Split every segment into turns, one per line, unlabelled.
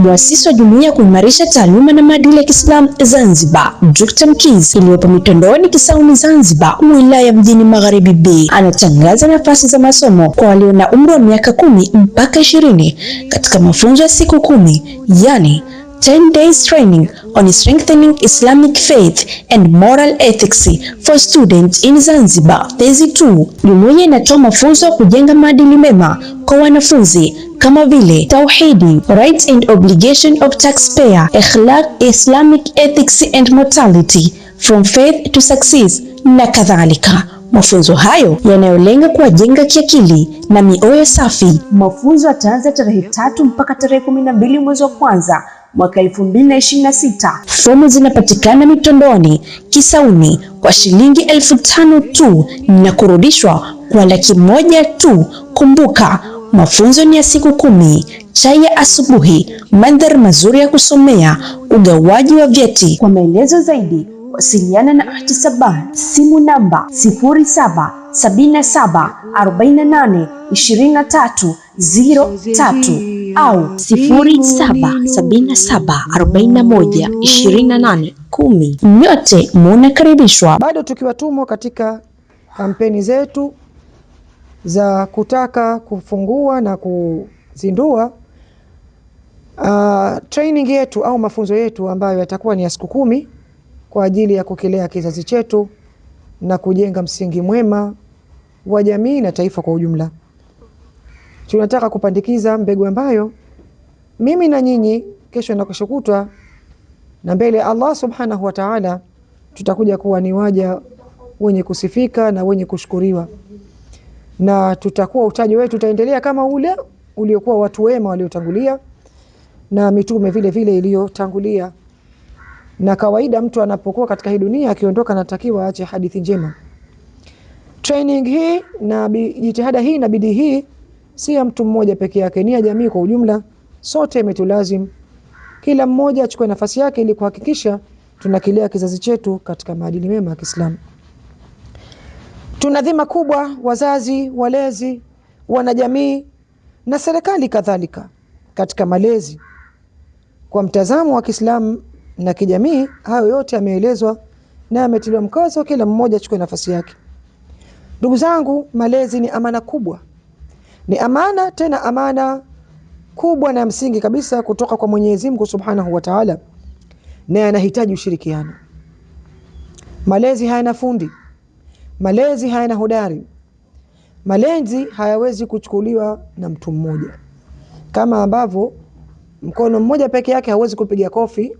muasisi wa jumuiya kuimarisha taaluma na maadili ya Kiislamu Zanzibar, Dr. Mkiz, iliyopo Mitondoni Kisauni Zanzibar, wilaya Mjini Magharibi B, anatangaza nafasi za masomo kwa walio na umri wa miaka 10 mpaka 20 katika mafunzo ya siku 10, yani 10 days training on strengthening Islamic faith and moral ethics for students in Zanzibar. Phase 2. Jumuiya inatoa mafunzo ya kujenga maadili mema kwa wanafunzi kama vile tauhidi, rights and obligation of taxpayer, akhlaq, Islamic ethics and morality, from faith to success na kadhalika. Mafunzo hayo yanayolenga kuwajenga kiakili na mioyo safi. Mafunzo yataanza tarehe 3 mpaka tarehe 12 mwezi wa kwanza mwaka 2026. Fomu zinapatikana Mitondoni Kisauni kwa shilingi 5,000 tu na kurudishwa kwa 100,000 tu. Kumbuka, mafunzo ni ya siku 10, chai ya asubuhi, mandhari mazuri ya kusomea, ugawaji wa vyeti. Kwa maelezo zaidi wasiliana na Ihtisaban, simu namba 0777482303 au 0777412810. Nyote mnakaribishwa.
Bado tukiwa tumo katika kampeni zetu za kutaka kufungua na kuzindua training yetu au mafunzo yetu ambayo yatakuwa ni ya siku 10 kwa ajili ya kukilea kizazi chetu na kujenga msingi mwema wa jamii na taifa kwa ujumla. Tunataka kupandikiza mbegu ambayo mimi na nyinyi kesho na kesho kutwa na mbele Allah subhanahu wa ta'ala tutakuja kuwa ni waja wenye kusifika na wenye kushukuriwa, na tutakuwa utaji wetu utaendelea kama ule uliokuwa watu wema waliotangulia na mitume vile vile iliyotangulia. Na kawaida mtu anapokuwa katika hii dunia akiondoka anatakiwa aache hadithi njema. Training hii na jitihada hii na bidii hii si ya mtu mmoja peke yake, ni ya jamii kwa ujumla. Sote imetulazim kila mmoja achukue nafasi yake ili kuhakikisha tunakilea kizazi chetu katika maadili mema ya Kiislamu. Tuna dhima kubwa, wazazi, walezi, wanajamii na serikali kadhalika, katika malezi kwa mtazamo wa Kiislamu na kijamii. Hayo yote yameelezwa na yametiliwa mkazo, kila mmoja achukue nafasi yake. Ndugu zangu, malezi ni amana kubwa, ni amana, tena amana kubwa na msingi kabisa kutoka kwa Mwenyezi Mungu Subhanahu wa Ta'ala, na yanahitaji ushirikiano. Malezi hayana fundi, malezi hayana hodari, malezi hayawezi kuchukuliwa na mtu mmoja. Kama ambavyo mkono mmoja peke yake hawezi kupiga kofi,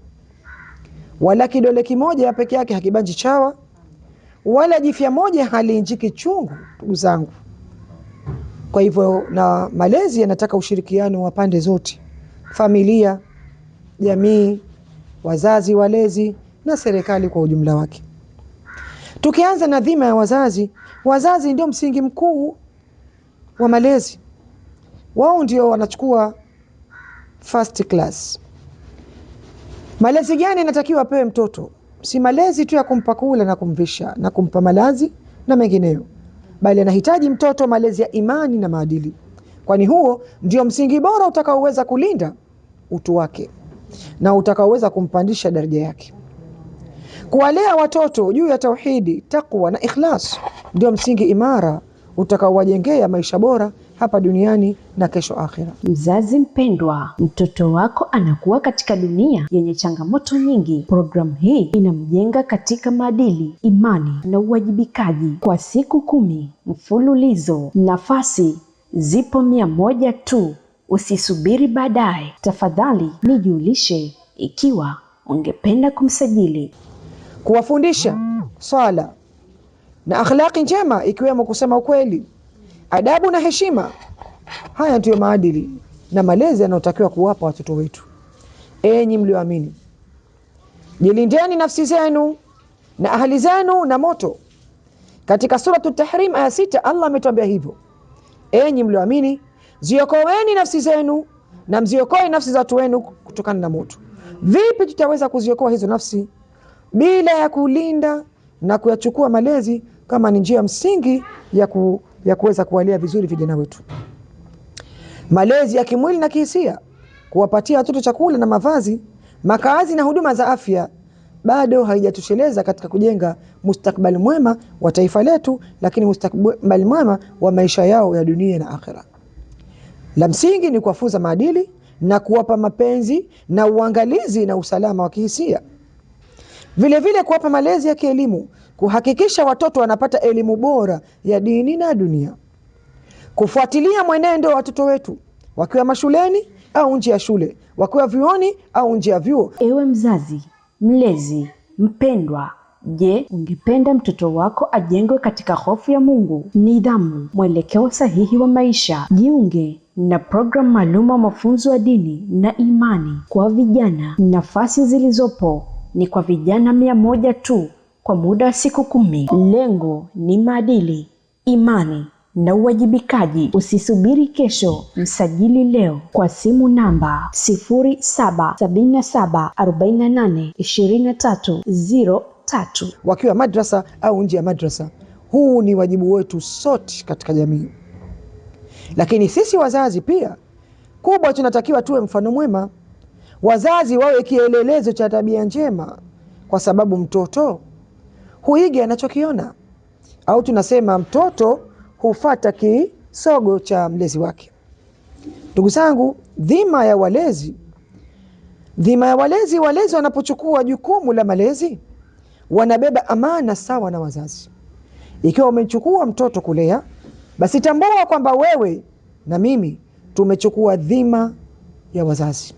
wala kidole kimoja peke yake hakibanji chawa, wala jifya moja haliinjiki chungu, ndugu zangu. Kwa hivyo na malezi yanataka ushirikiano wa pande zote: familia, jamii, wazazi, walezi na serikali kwa ujumla wake. Tukianza na dhima ya wazazi, wazazi ndio msingi mkuu wa malezi. Wao ndio wanachukua first class. Malezi gani inatakiwa apewe mtoto? Si malezi tu ya kumpa kula na kumvisha na kumpa malazi na mengineyo, bali anahitaji mtoto malezi ya imani na maadili, kwani huo ndio msingi bora utakaoweza kulinda utu wake na utakaoweza kumpandisha daraja yake. Kuwalea watoto juu ya tauhidi, takwa na ikhlas ndio msingi imara utakaowajengea maisha bora hapa duniani na kesho akhira.
Mzazi mpendwa, mtoto wako anakuwa katika dunia yenye changamoto nyingi. Programu hii inamjenga katika maadili, imani na uwajibikaji kwa siku 10 mfululizo. Nafasi zipo 100 tu. Usisubiri baadaye. Tafadhali nijulishe ikiwa ungependa kumsajili.
Kuwafundisha swala na akhlaqi njema, ikiwemo kusema ukweli, adabu na heshima. Haya ndiyo maadili na malezi yanayotakiwa kuwapa watoto wetu. Enyi mlioamini, jilindeni nafsi zenu na ahali zenu na moto. Katika suratu Tahrim aya 6 Allah ametuambia hivyo: enyi mlioamini, ziokoeni nafsi zenu na mziokoe nafsi za watu wenu kutokana na moto. Vipi tutaweza kuziokoa hizo nafsi bila ya kulinda na kuyachukua malezi kama ni njia msingi ya kuweza kuwalea vizuri vijana wetu? Malezi ya kimwili na kihisia kuwapatia watoto chakula na mavazi, makazi na huduma za afya, bado haijatosheleza katika kujenga mustakbali mwema wa taifa letu, lakini mustakbali mwema wa maisha yao ya dunia na akhera. La msingi ni kuwafunza maadili na kuwapa mapenzi na uangalizi na usalama wa kihisia. Vile vile kuwapa malezi ya kielimu, kuhakikisha watoto wanapata elimu bora ya dini na dunia. Kufuatilia mwenendo wa watoto wetu wakiwa mashuleni au nje ya shule, wakiwa vyuoni au nje ya vyuo.
Ewe mzazi, mlezi, mpendwa, je, ungependa mtoto wako ajengwe katika hofu ya Mungu, nidhamu, mwelekeo sahihi wa maisha? Jiunge na programu maalum wa mafunzo ya dini na imani kwa vijana. Nafasi zilizopo ni kwa vijana 100 tu kwa muda wa siku 10. Lengo ni maadili, imani na uwajibikaji. Usisubiri kesho, msajili leo kwa simu namba 0777482303.
Wakiwa madrasa au nje ya madrasa, huu ni wajibu wetu sote katika jamii. Lakini sisi wazazi pia kubwa tunatakiwa tuwe mfano mwema. Wazazi wawe kielelezo cha tabia njema, kwa sababu mtoto huiga anachokiona, au tunasema mtoto hufata kisogo cha mlezi wake. Ndugu zangu, dhima ya walezi, walezi wanapochukua jukumu la malezi wanabeba amana sawa na wazazi. Ikiwa umechukua mtoto kulea, basi tambua kwamba wewe na mimi tumechukua dhima ya wazazi.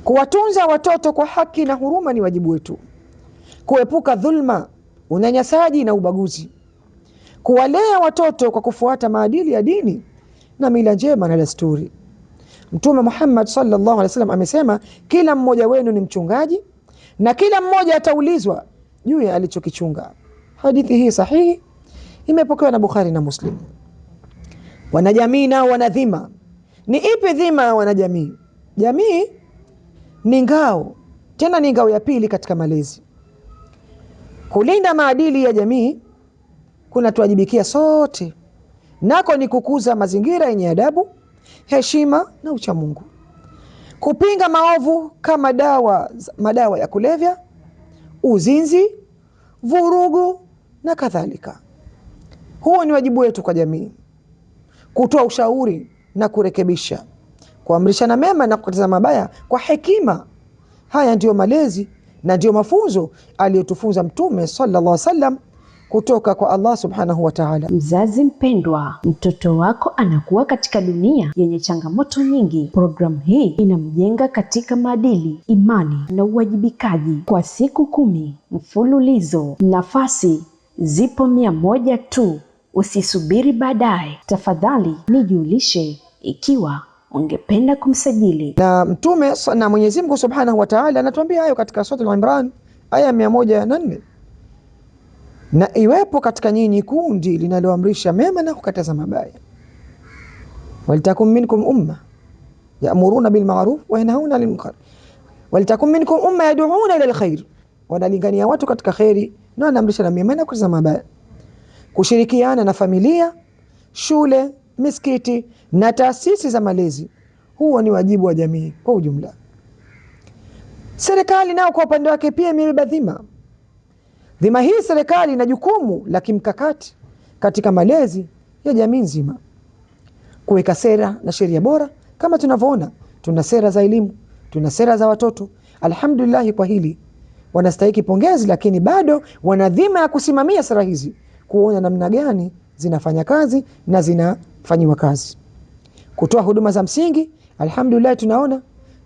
Kuwatunza watoto kwa haki na huruma ni wajibu wetu. Kuepuka dhulma, unyanyasaji na ubaguzi. Kuwalea watoto kwa kufuata maadili ya dini na mila njema na desturi. Mtume Muhammad sallallahu alaihi wasallam amesema, kila mmoja wenu ni mchungaji na kila mmoja ataulizwa juu ya alichokichunga. Hadithi hii sahihi imepokewa na Bukhari na Muslim. Wanajamii nao wana dhima. Ni ipi dhima ya wanajamii? Jamii ni ngao, tena ni ngao ya pili katika malezi. Kulinda maadili ya jamii kuna tuwajibikia sote, nako ni kukuza mazingira yenye adabu, heshima na uchamungu. Kupinga maovu kama madawa ya kulevya, uzinzi, vurugu na kadhalika. Huo ni wajibu wetu kwa jamii. Kutoa ushauri na kurekebisha, kuamrishana mema na kukataza mabaya kwa hekima. Haya ndiyo malezi na ndiyo mafunzo aliyotufunza Mtume sallallahu alaihi wasallam kutoka kwa Allah subhanahu wa ta'ala.
Mzazi mpendwa, mtoto wako anakuwa katika dunia yenye changamoto nyingi. Programu hii inamjenga katika maadili, imani na uwajibikaji kwa siku 10 mfululizo. Nafasi zipo 100 tu. Usisubiri baadaye. Tafadhali nijulishe ikiwa ungependa kumsajili.
Na Mtume na Mwenyezi Mungu subhanahu wa ta'ala anatuambia hayo katika sura Al-Imran aya 104. Na iwepo katika nyinyi kundi linaloamrisha mema na kukataza mabaya. Waltakum minkum umma ya'muruna bil ma'ruf wa yanhauna 'anil munkar. Waltakum minkum umma yad'una ila alkhair. Wanalingania watu katika khairi na wanaamrisha na mema na kukataza mabaya. Kushirikiana na familia, shule, misikiti na taasisi za malezi, huo ni wajibu wa jamii kwa ujumla. Serikali nao kwa upande wake pia imebeba dhima. Dhima hii, serikali ina jukumu la kimkakati katika malezi ya jamii nzima, kuweka sera na sheria bora. Kama tunavyoona, tuna sera za elimu, tuna sera za watoto. Alhamdulillah kwa hili wanastahili pongezi, lakini bado wana dhima ya kusimamia sera hizi, kuona namna gani zinafanya kazi na zinafanyiwa kazi. Kutoa huduma za msingi, alhamdulillah tunaona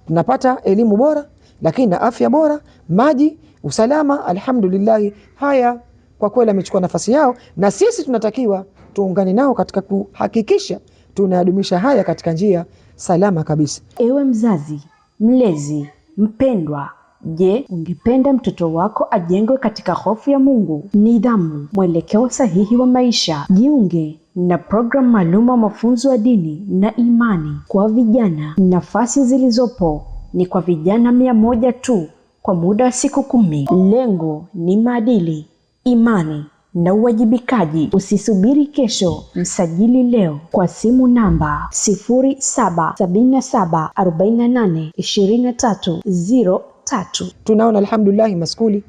tunapata elimu bora, lakini na afya bora, maji, usalama, alhamdulillah. Haya kwa kweli amechukua nafasi yao, na sisi tunatakiwa tuungane nao katika kuhakikisha tunadumisha haya katika njia salama kabisa.
Ewe mzazi, mlezi, mpendwa, je, ungependa mtoto wako ajengwe katika hofu ya Mungu, nidhamu, mwelekeo sahihi wa maisha? Jiunge na programu maalum wa mafunzo ya dini na imani kwa vijana. Nafasi zilizopo ni kwa vijana 100 tu kwa muda wa siku 10. Lengo ni maadili, imani na uwajibikaji. Usisubiri kesho, msajili leo kwa simu namba 0777482303.
Tunaona alhamdulillah maskuli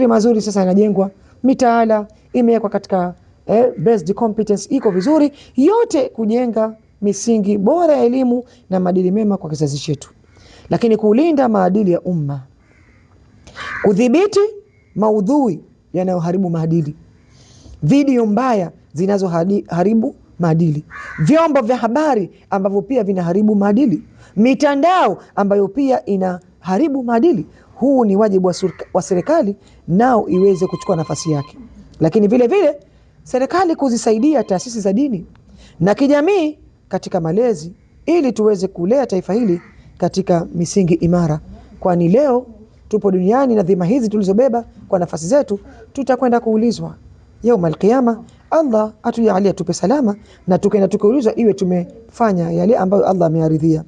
mazuri sasa yanajengwa, mitaala imewekwa katika based competence iko vizuri, yote kujenga misingi bora ya elimu na maadili mema kwa kizazi chetu. Lakini kulinda maadili ya umma, kudhibiti maudhui yanayoharibu maadili, video mbaya zinazoharibu maadili, vyombo vya habari ambavyo pia vinaharibu maadili, mitandao ambayo pia inaharibu maadili. Huu ni wajibu wa serikali nao iweze kuchukua nafasi yake. Lakini vile vile serikali kuzisaidia taasisi za dini na kijamii katika malezi, ili tuweze kulea taifa hili katika misingi imara. Kwani leo tupo duniani na dhima hizi tulizobeba kwa nafasi zetu tutakwenda kuulizwa yaumul qiyama. Allah atujalie tupe salama na tukaenda tukaulizwa iwe tumefanya yale ambayo Allah ameyaridhia.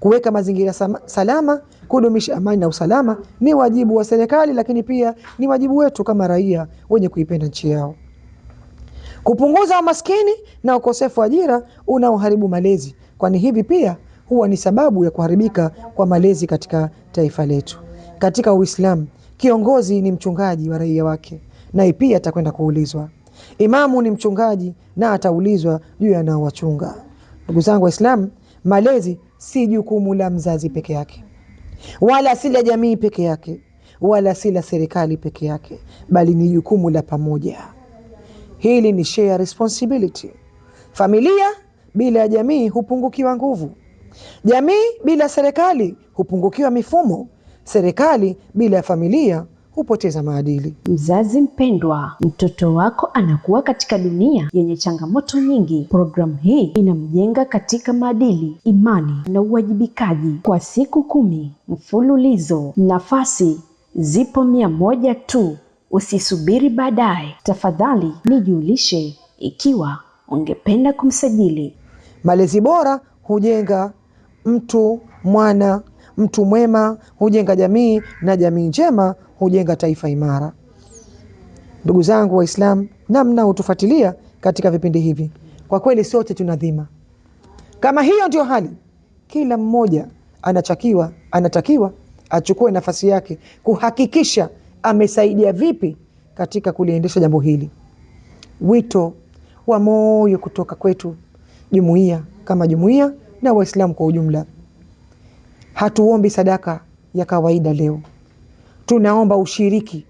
Kuweka mazingira salama, kudumisha amani na usalama ni wajibu wa serikali, lakini pia ni wajibu wetu kama raia wenye kuipenda nchi yao. Kupunguza umaskini na ukosefu wa ajira unaoharibu malezi, kwani hivi pia huwa ni sababu ya kuharibika kwa malezi katika taifa letu. Katika Uislamu, kiongozi ni mchungaji wa raia wake, na pia atakwenda kuulizwa. Imamu ni mchungaji na ataulizwa juu ya anaowachunga. Ndugu zangu Waislamu, malezi si jukumu la mzazi peke yake, wala si la jamii peke yake, wala si la serikali peke yake, bali ni jukumu la pamoja. Hili ni share responsibility. Familia bila jamii hupungukiwa nguvu. Jamii bila serikali hupungukiwa mifumo. Serikali bila familia hupoteza maadili.
Mzazi mpendwa, mtoto wako anakuwa katika dunia yenye changamoto nyingi. Programu hii inamjenga katika maadili, imani na uwajibikaji kwa siku 10 mfululizo. Nafasi zipo 100 tu. Usisubiri baadaye. Tafadhali nijulishe ikiwa ungependa kumsajili.
Malezi bora hujenga mtu mwema, hujenga jamii, na jamii njema hujenga taifa imara. Ndugu zangu Waislamu, namna utufuatilia katika vipindi hivi, kwa kweli sote tunadhima. Kama hiyo ndio hali, kila mmoja anatakiwa achukue nafasi yake kuhakikisha amesaidia vipi katika kuliendesha jambo hili. Wito wa moyo kutoka kwetu jumuiya kama jumuiya na Waislamu kwa ujumla. Hatuombi sadaka ya kawaida leo. Tunaomba ushiriki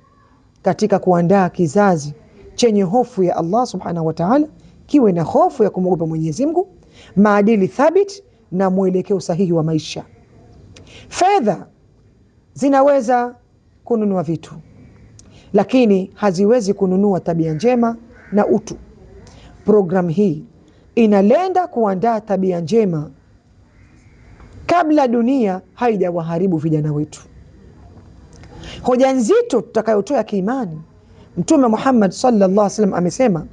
katika kuandaa kizazi chenye hofu ya Allah subhanahu wa ta'ala, kiwe na hofu ya kumwogopa Mwenyezi Mungu, maadili thabiti na mwelekeo sahihi wa maisha. Fedha zinaweza kununua vitu, lakini haziwezi kununua tabia njema na utu. Programu hii inalenda kuandaa tabia njema kabla dunia haijawaharibu vijana wetu. Hoja nzito tutakayotoa kiimani, Mtume Muhammad sallallahu alaihi wasallam amesema,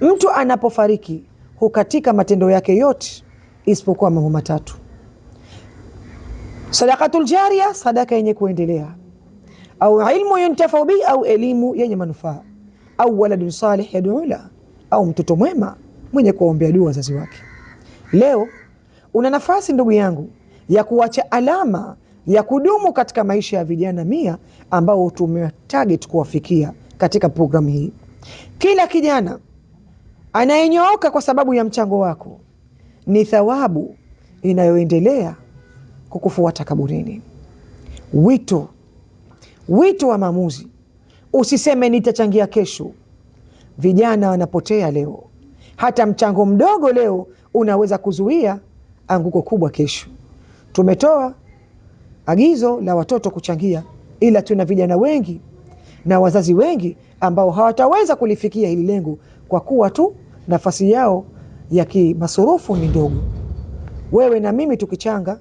mtu anapofariki hukatika matendo yake yote isipokuwa mambo matatu: sadaqatul jariya, sadaka yenye kuendelea, au ilmu yuntafau bihi, au elimu yenye manufaa, au waladun salih yad'u la, au mtoto mwema mwenye kuombea dua wazazi wake. Leo una nafasi ndugu yangu ya kuacha alama ya kudumu katika maisha ya vijana 100 ambao tumetarget kuwafikia katika programu hii. Kila kijana anayenyooka kwa sababu ya mchango wako ni thawabu inayoendelea kukufuata kaburini. Wito wa maamuzi. Usiseme nitachangia kesho. Vijana wanapotea leo. Hata mchango mdogo leo unaweza kuzuia anguko kubwa kesho. Tumetoa agizo la watoto kuchangia, ila tuna vijana wengi na wazazi wengi ambao hawataweza kulifikia hili lengo kwa kuwa tu nafasi yao ya kimasurufu ni ndogo. Wewe na mimi tukichanga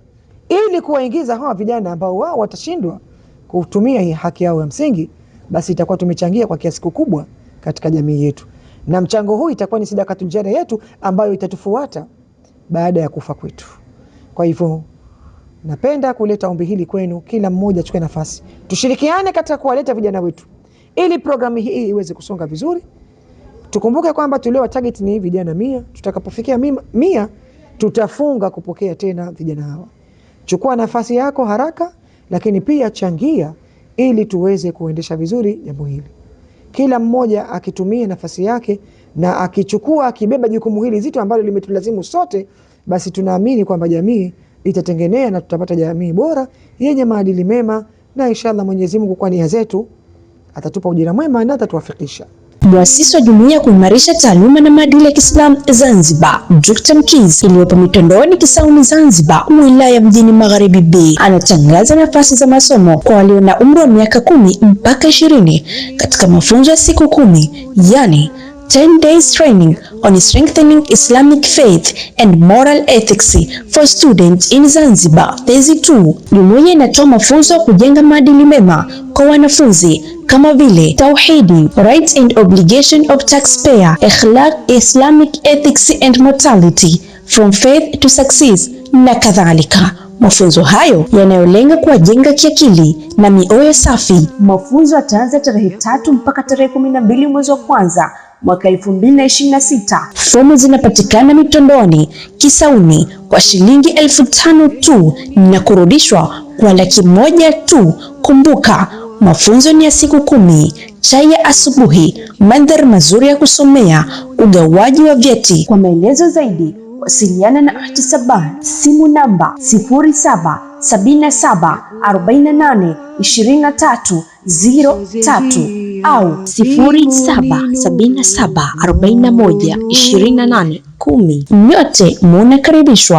ili kuwaingiza hawa vijana ambao wao watashindwa kutumia hii haki yao ya msingi, basi itakuwa tumechangia kwa kiasi kikubwa katika jamii yetu, na mchango huu itakuwa ni sadaqatul jariya yetu ambayo itatufuata baada ya kufa kwetu. Kwa hivyo napenda kuleta ombi hili kwenu, kila mmoja achukue nafasi, tushirikiane katika kuwaleta vijana wetu ili programu hii iweze kusonga vizuri. Tukumbuke kwamba tulio target ni vijana 100. Tutakapofikia 100 tutafunga kupokea tena vijana hawa. Chukua nafasi yako haraka, lakini pia changia ili tuweze kuendesha vizuri jambo hili. Kila mmoja akitumia nafasi yake na akichukua akibeba jukumu hili zito ambalo limetulazimu sote, basi tunaamini kwamba jamii itatengenea na tutapata jamii bora yenye maadili mema, na inshallah Mwenyezi Mungu kwa nia zetu atatupa ujira mwema na atatuwafikisha.
Muasisi wa jumuiya kuimarisha taaluma na maadili ya Kiislamu Zanzibar, Dr. Mkiz, iliyopo Mitondoni Kisauni Zanzibar, wilaya Mjini Magharibi B, anatangaza nafasi za masomo kwa walio na umri wa miaka 10 mpaka 20 katika mafunzo ya siku 10, yani 10 days training on strengthening Islamic faith and moral ethics for students in Zanzibar phase 2. Jumuiya inatoa mafunzo ya kujenga maadili mema kwa wanafunzi kama vile tauhidi, rights and obligation of taxpayer, akhlaq, Islamic ethics and morality, from faith to success na kadhalika. Mafunzo hayo yanayolenga kuwajenga kiakili na mioyo safi. Mafunzo yataanza tarehe 3 mpaka tarehe 12 mwezi wa kwanza mwaka 2026. Fomu zinapatikana Mitondoni Kisauni kwa shilingi 5,000 tu na kurudishwa kwa 100,000 tu. Kumbuka, mafunzo ni ya siku 10, chai ya asubuhi, mandhari mazuri ya kusomea, ugawaji wa vyeti. Kwa maelezo zaidi wasiliana na Ihtisaban, simu namba 0777482303 au 0777412810. Nyote munakaribishwa.